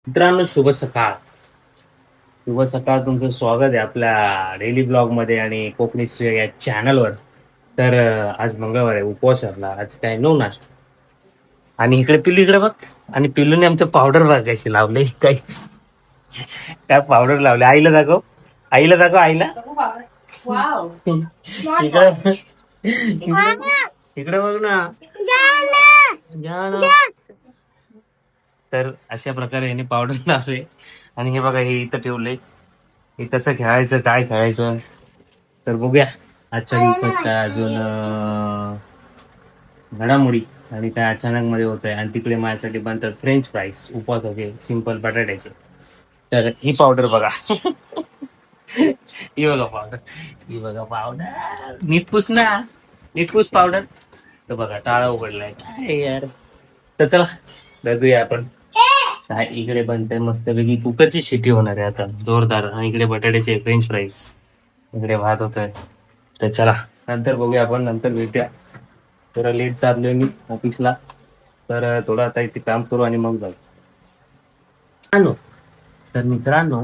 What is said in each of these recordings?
मित्रांनो, शुभ सकाळ. शुभ सकाळ. तुमचं स्वागत आहे आपल्या डेली ब्लॉग मध्ये आणि कोकणी सुयोग या चॅनलवर. तर आज मंगळवार आहे, उपवास आहे आपला. आज काय नो नाश्ता. आणि इकडे पिल्लू, इकडे बघ. आणि पिल्लूने आमचं पावडर बघ कशी लावले. काहीच काय पावडर लावले. आईला दाखव, आईला दाखव, आईला. इकडे इकडे बघ ना. जा ना. तर अशा प्रकारे यांनी पावडर लावले. आणि हे बघा, हे इथं ठेवले. हे कसं खेळायचं, काय खेळायचं, तर बघूया आजच्या दिवसात काय अजून घडामोडी आणि काय अचानक मध्ये होत आहे. आणि तिकडे माझ्यासाठी बनतात फ्रेंच फ्राईज, उपवासाचे सिंपल बटाट्याचे. तर ही पावडर बघा. ही बघा पावडर, ही बघा पावडर. नीट पुस ना, नीट पुस पावडर. तर बघा टाळा उघडलाय काय यार. तर चला बघूया आपण काय इकडे बनते. मस्त वेगळी कुकरची शिटी होणार आहे आता जोरदार. आणि इकडे बटाट्याचे फ्रेंच फ्राईज, इकडे भात होतोय. तर चला नंतर बघूया आपण, नंतर भेटूया. थोडा लेट चाललोय मी ऑफिसला, तर थोडं आता इथे काम करू आणि मग जाऊ. मित्रांनो, तर मित्रांनो,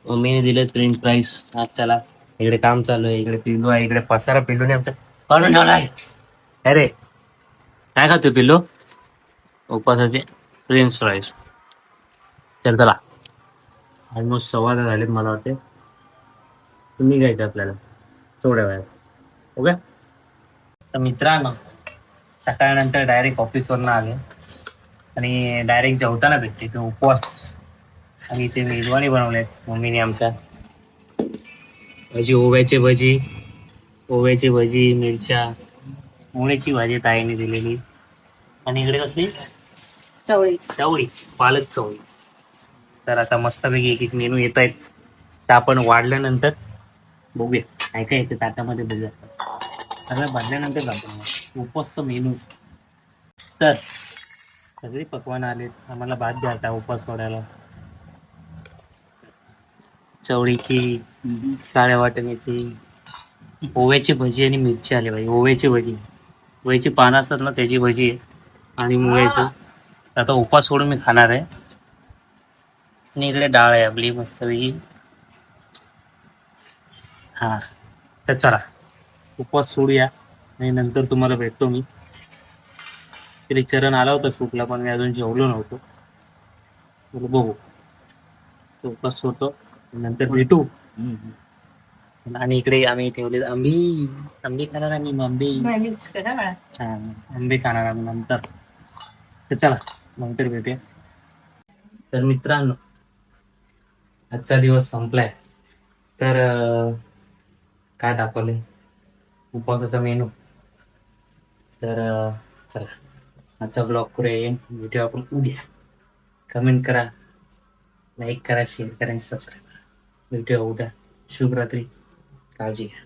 मम्मीने दिले फ्रेंच फ्राईज आज त्याला. इकडे काम चालू आहे, इकडे पिल्लू आहे, इकडे पसारा पिल्लूने आमचा काढून ठेवलाय. अरे काय खातोय पिल्लू? उपासाचे फ्रेंच फ्राईज. तर चला, ऑलमोस्ट 10:15 झालेत मला वाटते. तुम्ही घ्यायचं आपल्याला थोड्या वेळात. ओके. तर मित्रांनो, सकाळनंतर डायरेक्ट ऑफिसवरनं आले आणि डायरेक्ट जेवताना भेटते ते उपवास. आणि ते मेजवानी बनवले मम्मीने आमच्या. भजी, ओव्याची भजी, ओव्याची भजी, मिरच्या, मुळ्याची भाजी ताईने दिलेली. आणि इकडे कसली चवळी, चवळी, पालक चवळी. तर आता मस्तपैकी एक एक मेनू येत आहेत. तर आपण वाढल्यानंतर बघूया काय काय येते ताटामध्ये, बघूया. सगळं भरल्यानंतर जातो उपवासचं मेनू. तर सगळी पकवान आलेत. आम्हाला भात द्या आता उपवास सोडायला. चवळीची, काळ्या वाटण्याची, ओव्याची भजी आणि मिरची आली पाहिजे. ओव्याची भजी, ओव्याची पानं असतात ना त्याची भजी आहे. आणि मुळ्याचं. आता उपवास सोडून मी खाणार आहे. आणि इकडे डाळ आहे आपली मस्तपैकी. हा, तर चला उपवास सोडूया आणि नंतर तुम्हाला भेटतो मी. तरी चरण आला होता शूटला, पण मी अजून जेवलो नव्हतो. बघू, तो उपवास सोडतो नंतर भेटू. आणि इकडे आम्ही ठेवले आंबी. आंबी खाणार आम्ही, आंबी मिक्स करा. हा, आंबे खाणार आम्ही नंतर. तर चला नंतर भेटूया. तर मित्रांनो, आजचा दिवस संपलाय. तर काय दाखवले उपवासाचा मेनू. तर चला आजचा ब्लॉग पुढे येईन. भेटूया आपण उद्या. कमेंट करा, लाईक करा, शेअर करा आणि सबस्क्राईब करा. भेटूया उद्या. शुभरात्री, काळजी घ्या.